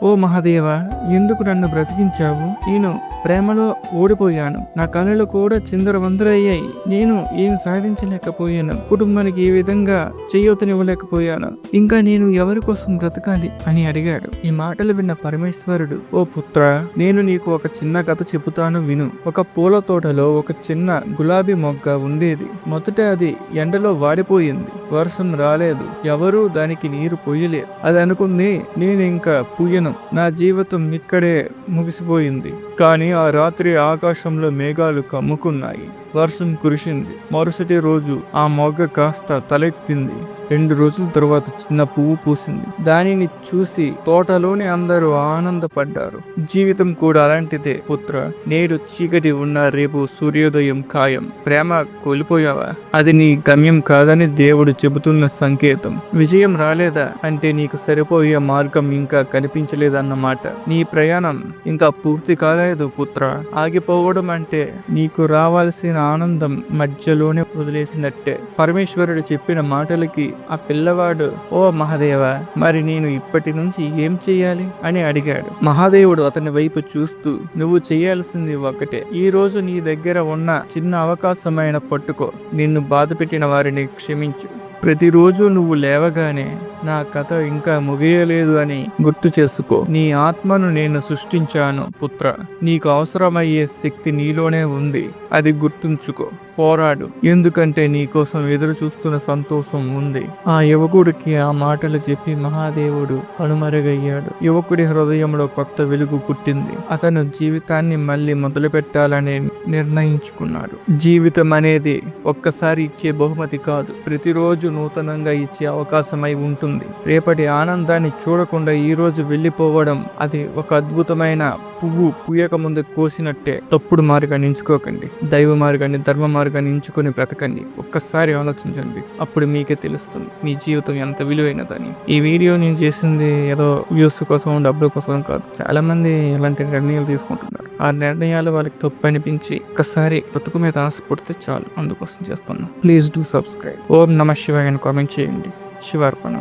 ఓ మహాదేవా, ఎందుకు నన్ను బ్రతికించావు? నేను ప్రేమలో ఓడిపోయాను. నా కళలు కూడా చిందరవందరయ్యాయి. నేను ఏం సాధించలేకపోయాను. కుటుంబానికి ఏ విధంగా చేయూతనివ్వలేకపోయాను. ఇంకా నేను ఎవరి కోసం బ్రతకాలి అని అడిగాడు. ఈ మాటలు విన్న పరమేశ్వరుడు, ఓ పుత్ర, నేను నీకు ఒక చిన్న కథ చెబుతాను విను. ఒక పూల తోటలో ఒక చిన్న గులాబీ మొగ్గ ఉండేది. మొదట అది ఎండలో వాడిపోయింది. వర్షం రాలేదు. ఎవరూ దానికి నీరు పొయ్యలేదు. అది అనుకుంది, నేను ఇంకా పుయ్యను. నా జీవితం ఇక్కడే ముగిసిపోయింది. కానీ ఆ రాత్రి ఆకాశంలో మేఘాలు కమ్ముకున్నాయి. వర్షం కురిసింది. మరుసటి రోజు ఆ మొగ్గ కాస్త తలెత్తింది. 2 రోజుల తరువాత చిన్న పువ్వు పూసింది. దానిని చూసి తోటలోని అందరూ ఆనందపడ్డారు. జీవితం కూడా అలాంటిదే పుత్ర. నేడు చీకటి ఉన్న రేపు సూర్యోదయం ఖాయం. ప్రేమ కోల్పోయావా? అది నీ గమ్యం కాదని దేవుడు చెబుతున్న సంకేతం. విజయం రాలేదా అంటే నీకు సరిపోయే మార్గం ఇంకా కనిపించలేదన్నమాట. నీ ప్రయాణం ఇంకా పూర్తి కాలేదు పుత్ర. ఆగిపోవడం అంటే నీకు రావాల్సిన ఆనందం మధ్యలోనే వదిలేసినట్టే. పరమేశ్వరుడు చెప్పిన మాటలకి ఆ పిల్లవాడు, ఓ మహాదేవ, మరి నేను ఇప్పటి నుంచి ఏం చెయ్యాలి అని అడిగాడు. మహాదేవుడు అతని వైపు చూస్తూ, నువ్వు చేయాల్సింది ఒకటే. ఈ రోజు నీ దగ్గర ఉన్న చిన్న అవకాశమైన పట్టుకో. నిన్ను బాధ పెట్టిన వారిని క్షమించు. ప్రతిరోజు నువ్వు లేవగానే నా కథ ఇంకా ముగియలేదు అని గుర్తు చేసుకో. నీ ఆత్మను నేను సృష్టించాను పుత్ర. నీకు అవసరమయ్యే శక్తి నీలోనే ఉంది. అది గుర్తుంచుకో. పోరాడు. ఎందుకంటే నీ కోసం ఎదురు చూస్తున్న సంతోషం ఉంది. ఆ యువకుడికి ఆ మాటలు చెప్పి మహాదేవుడు కనుమరుగయ్యాడు. యువకుడి హృదయంలో కొత్త వెలుగు పుట్టింది. అతను జీవితాన్ని మళ్ళీ మొదలు పెట్టాలని నిర్ణయించుకున్నాడు. జీవితం అనేది ఒక్కసారి ఇచ్చే బహుమతి కాదు. ప్రతిరోజు నూతనంగా ఇచ్చే అవకాశమై ఉంటుంది. రేపటి ఆనందాన్ని చూడకుండా ఈ రోజు వెళ్ళిపోవడం అది ఒక అద్భుతమైన పువ్వు పూయక ముందు కోసినట్టే. తప్పుడు మార్గాన్ని ఎంచుకోకండి. దైవ మార్గాన్ని, ధర్మ మార్గాన్ని ఎంచుకొని బ్రతకండి. ఒక్కసారి ఆలోచించండి. అప్పుడు మీకే తెలుస్తుంది మీ జీవితం ఎంత విలువైనదని. ఈ వీడియో నేను చేసింది ఏదో వ్యూస్ కోసం, డబ్బుల కోసం కాదు. చాలా మంది ఇలాంటి నిర్ణయాలు తీసుకుంటున్నారు. ఆ నిర్ణయాలు వాళ్ళకి తప్పు అనిపించి ఒక్కసారి బ్రతుకు మీద ఆశ పుడితే చాలు. అందుకోసం చేస్తున్నాను. Please do subscribe. ఓం నమః శివాయ అని కామెంట్ చేయండి. శివార్పణ.